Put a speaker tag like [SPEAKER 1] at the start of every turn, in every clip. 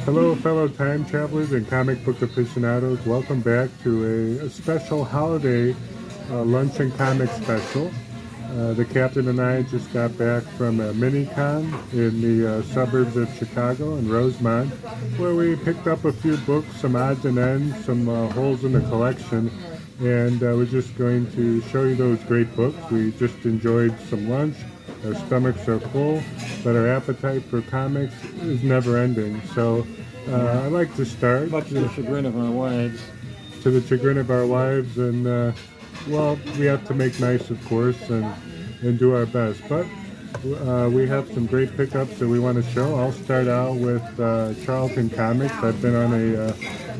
[SPEAKER 1] Hello, fellow time travelers and comic book aficionados. Welcome back to a special holiday lunch and comic special. The captain and I just got back from a mini-con in the suburbs of Chicago in Rosemont, where we picked up a few books, some odds and ends, some holes in the collection, and we're just going to show you those great books. We just enjoyed some lunch. Our stomachs are full, but our appetite for comics is never ending. So I'd like to start.
[SPEAKER 2] Much to the chagrin of our wives.
[SPEAKER 1] To the chagrin of our wives, and well, we have to make nice, of course, and do our best. But we have some great pickups that we want to show. I'll start out with Charlton Comics. I've been on a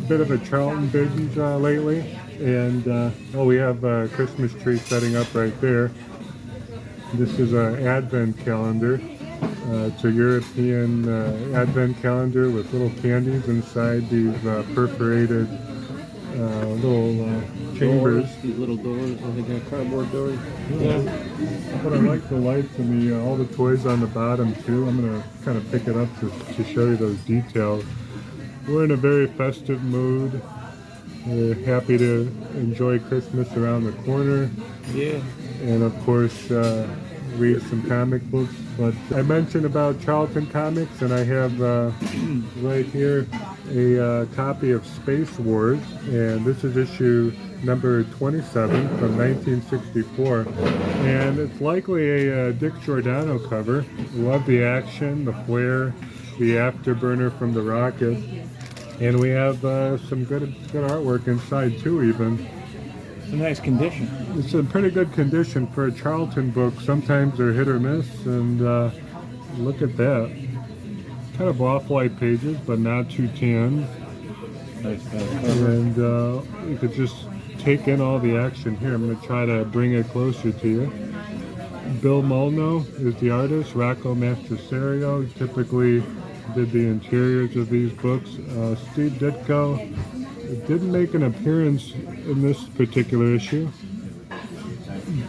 [SPEAKER 1] bit of a Charlton binge lately, and oh, we have a Christmas tree setting up right there. This is an advent calendar. It's a European advent calendar with little candies inside these perforated little chambers.
[SPEAKER 2] These little doors, they got cardboard doors.
[SPEAKER 1] Yeah. But I like the lights and all the toys on the bottom too. I'm going to kind of pick it up to show you those details. We're in a very festive mood. We're happy to enjoy Christmas around the corner.
[SPEAKER 2] Yeah.
[SPEAKER 1] And of course, read some comic books. But I mentioned about Charlton Comics, and I have right here a copy of Space Wars, and this is issue number 27 from 1964, and it's likely a Dick Giordano cover. Love the action, the flair, the afterburner from the rocket, and we have some good artwork inside too, even.
[SPEAKER 2] It's a nice condition.
[SPEAKER 1] It's in pretty good condition for a Charlton book. Sometimes they're hit or miss, and look at that. Kind of off-white pages, but not too tan.
[SPEAKER 2] Nice cover.
[SPEAKER 1] And you could just take in all the action here. I'm going to try to bring it closer to you. Bill Molno is the artist. Rocco Mastricerio typically did the interiors of these books. Steve Ditko didn't make an appearance in this particular issue,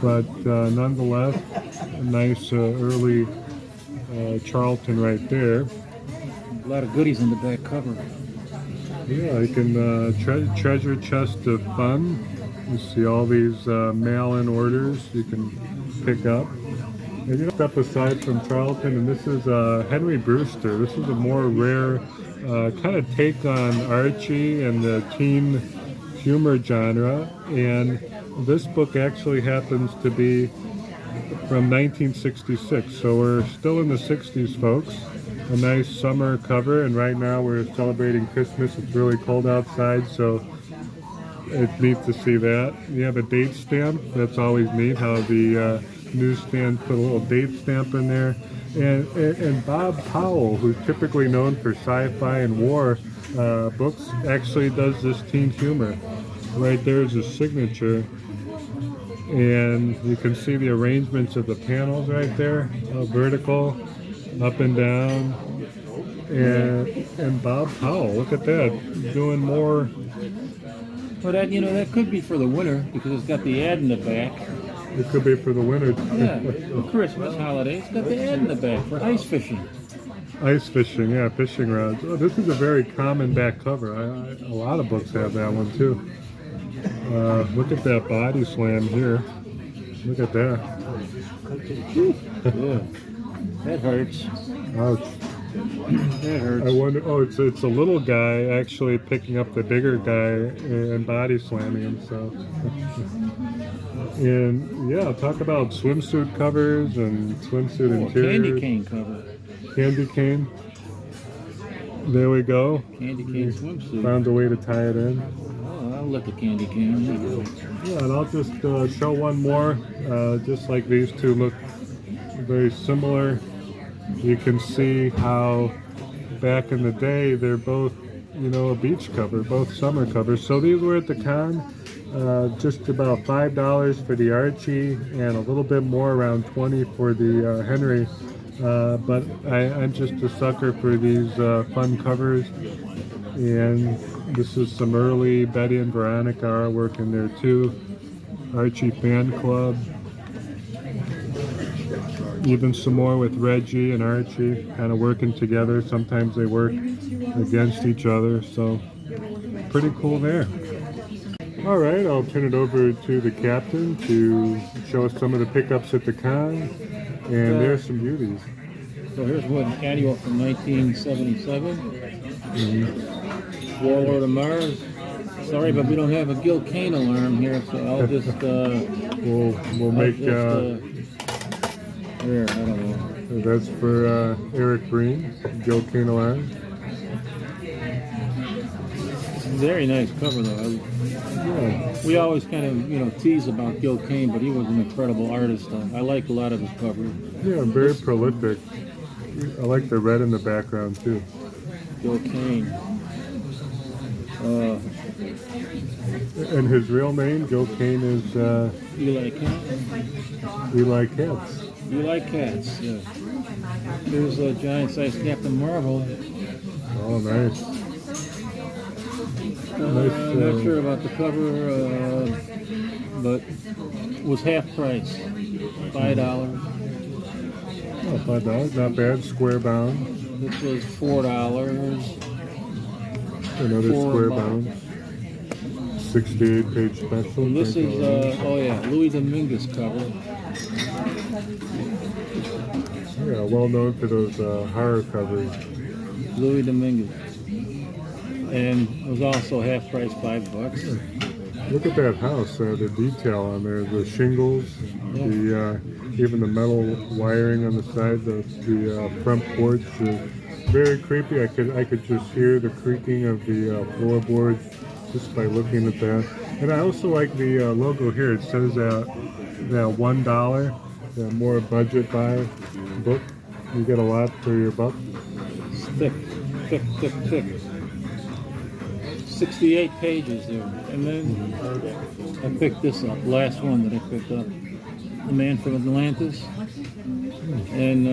[SPEAKER 1] but nonetheless, a nice early Charlton right there.
[SPEAKER 2] A lot of goodies in the back cover.
[SPEAKER 1] Yeah, you can treasure chest of fun. You see all these mail-in orders you can pick up. And you know, step aside from Charlton, and this is Henry Brewster. This is a more rare kind of take on Archie and the teen humor genre, and this book actually happens to be from 1966, so we're still in the 60s, folks. A nice summer cover, and right now we're celebrating Christmas. It's really cold outside, so it's neat to see that. You have a date stamp. That's always neat how the newsstand put a little date stamp in there. And Bob Powell, who's typically known for sci-fi and war books, actually does this teen humor. Right there is his signature. And you can see the arrangements of the panels right there, vertical, up and down. And Bob Powell, look at that, doing more.
[SPEAKER 2] Well, that could be for the winter because it's got the ad in the back.
[SPEAKER 1] It could be for the winter.
[SPEAKER 2] Yeah, the Christmas holiday. It's got the ad in the back for ice fishing.
[SPEAKER 1] Ice fishing, yeah, fishing rods. Oh, this is a very common back cover. A lot of books have that one too. Look at that body slam here. Look at that.
[SPEAKER 2] Yeah, that hurts.
[SPEAKER 1] Ouch.
[SPEAKER 2] That hurts.
[SPEAKER 1] I wonder. Oh, it's a little guy actually picking up the bigger guy and body slamming him. So, and yeah, talk about swimsuit covers and swimsuit interiors.
[SPEAKER 2] Candy cane cover.
[SPEAKER 1] Candy cane. There we go.
[SPEAKER 2] Candy cane swimsuit.
[SPEAKER 1] Found a way to tie it in.
[SPEAKER 2] Oh, I'll let the candy cane.
[SPEAKER 1] Yeah, and I'll just show one more. Just like these two look very similar. You can see how back in the day they're both, a beach cover, both summer covers. So these were at the con, just about $5 for the Archie and a little bit more, around $20 for the Henry. But I'm just a sucker for these fun covers. And this is some early Betty and Veronica artwork in there too. Archie Fan Club. Even some more with Reggie and Archie kind of working together. Sometimes they work against each other, so pretty cool there. All right, I'll turn it over to the captain to show us some of the pickups at the con, and there's some beauties.
[SPEAKER 2] So here's one annual from 1977. Warlord of Mars. Sorry, but we don't have a Gil Kane alarm here, so I'll just
[SPEAKER 1] we'll make
[SPEAKER 2] here, I don't know.
[SPEAKER 1] that's for Eric Green, Gil Kane alarm.
[SPEAKER 2] Very nice cover though. We always kind of tease about Gil Kane, but he was an incredible artist. I like a lot of his covers.
[SPEAKER 1] Yeah, very prolific. I like the red in the background too.
[SPEAKER 2] Gil Kane.
[SPEAKER 1] And his real name, Gil Kane, is
[SPEAKER 2] Eli Katz.
[SPEAKER 1] Eli Katz.
[SPEAKER 2] Eli Katz, yeah. Here's a giant-sized Captain Marvel.
[SPEAKER 1] Oh, nice.
[SPEAKER 2] I'm not sure about the cover, but it was half price, $5.
[SPEAKER 1] Oh, $5, not bad. Square bound.
[SPEAKER 2] This was $4.
[SPEAKER 1] Another square bound. 68-page special.
[SPEAKER 2] And this is, Louis Dominguez cover.
[SPEAKER 1] Yeah, well known for those horror covers.
[SPEAKER 2] Louis Dominguez. And it was also half price, $5.
[SPEAKER 1] Look at that house, the detail on there, the shingles, the even the metal wiring on the side, the front porch. Very creepy. I could just hear the creaking of the floorboards just by looking at that. And I also like the logo here. It says that $1, the more budget buy book. You get a lot for your buck.
[SPEAKER 2] It's thick. 68 pages there. And then I picked this up, last one that I picked up. The Man from Atlantis. And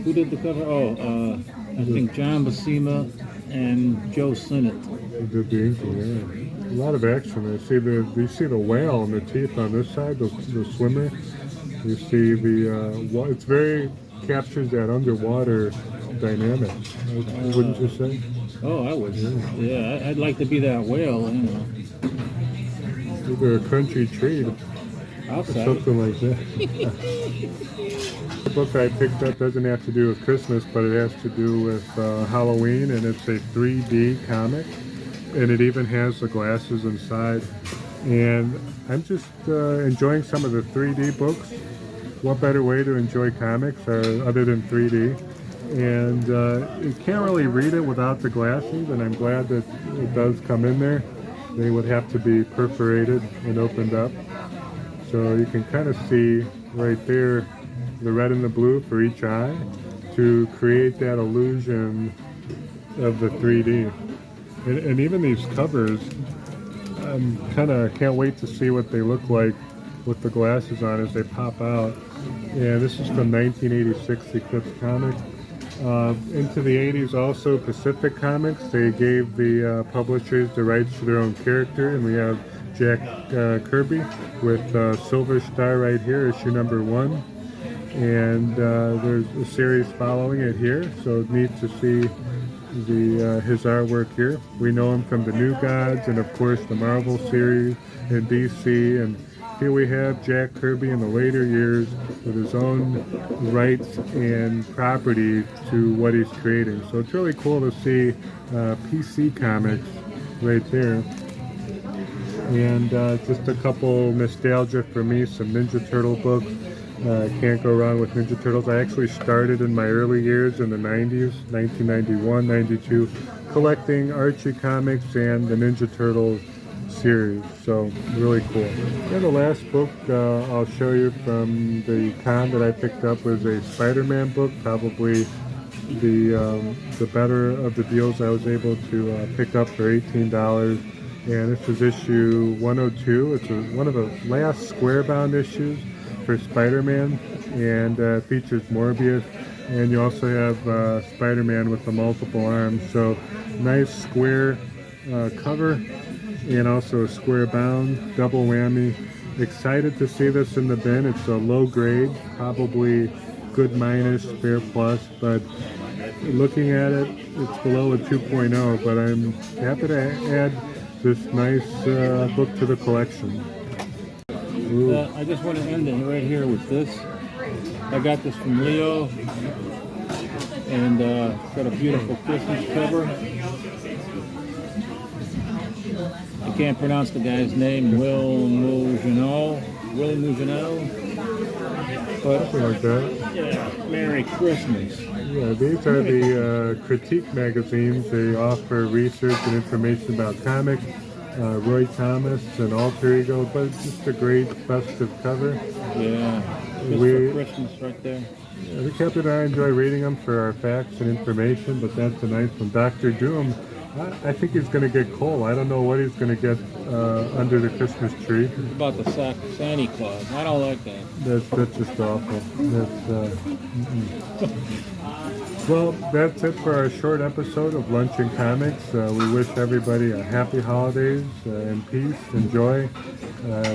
[SPEAKER 2] who did the cover? I think John Buscema and Joe Sinnott.
[SPEAKER 1] Who did the inking, yeah. A lot of action. You see the whale and the teeth on this side, the swimmer. You see it's very captures that underwater dynamic. Wouldn't you say?
[SPEAKER 2] Oh, I would. Yeah, I'd like to be that whale,
[SPEAKER 1] Either a country tree or something like that. The book I picked up doesn't have to do with Christmas, but it has to do with Halloween, and it's a 3D comic, and it even has the glasses inside. And I'm just enjoying some of the 3D books. What better way to enjoy comics other than 3D? And you can't really read it without the glasses, and I'm glad that it does come in there. They would have to be perforated and opened up. So you can kind of see right there the red and the blue for each eye to create that illusion of the 3D. And even these covers, can't wait to see what they look like with the glasses on as they pop out. Yeah, this is from 1986 Eclipse Comics. Into the 80s also, Pacific Comics, they gave the publishers the rights to their own character, and we have Jack Kirby with Silver Star right here, issue number 1. And there's a series following it here, so it's neat to see his artwork here. We know him from the New Gods and of course the Marvel series and DC, and here we have Jack Kirby in the later years with his own rights and property to what he's creating. So it's really cool to see PC Comics right there. And just a couple nostalgia for me, some Ninja Turtle books. Can't go wrong with Ninja Turtles. I actually started in my early years in the 90s, 1991, 92, collecting Archie comics and the Ninja Turtles series. So really cool. And the last book I'll show you from the con that I picked up was a Spider-Man book, probably the better of the deals I was able to pick up for $18. And this is issue 102. It's one of the last square-bound issues for Spider-Man, and features Morbius, and you also have Spider-Man with the multiple arms. So nice square cover, and also a square bound, double whammy. Excited to see this in the bin. It's a low grade, probably good minus, fair plus, but looking at it, it's below a 2.0, but I'm happy to add this nice book to the collection.
[SPEAKER 2] I just want to end it right here with this. I got this from Leo, and it's got a beautiful Christmas cover. I can't pronounce the guy's name, Will Mougenot, but
[SPEAKER 1] Something like that.
[SPEAKER 2] yeah, Merry Christmas.
[SPEAKER 1] Yeah, these are the critique magazines. They offer research and information about comics. Roy Thomas and Alter Ego, but it's just a great festive cover.
[SPEAKER 2] Yeah, just for Christmas right there.
[SPEAKER 1] The Captain and I enjoy reading them for our facts and information, but that's a nice one. Dr. Doom, I think he's going to get coal. I don't know what he's going to get under the Christmas tree.
[SPEAKER 2] It's about the Santa Claus. I don't like that.
[SPEAKER 1] That's just awful. Well, that's it for our short episode of Lunch and Comics. We wish everybody a happy holidays and peace and joy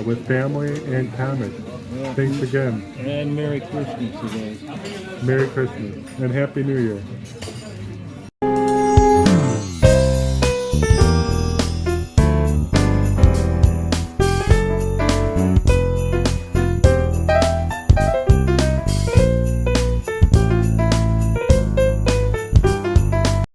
[SPEAKER 1] with family and comics.
[SPEAKER 2] Yeah.
[SPEAKER 1] Thanks again.
[SPEAKER 2] And Merry Christmas, you guys.
[SPEAKER 1] Merry Christmas and Happy New Year.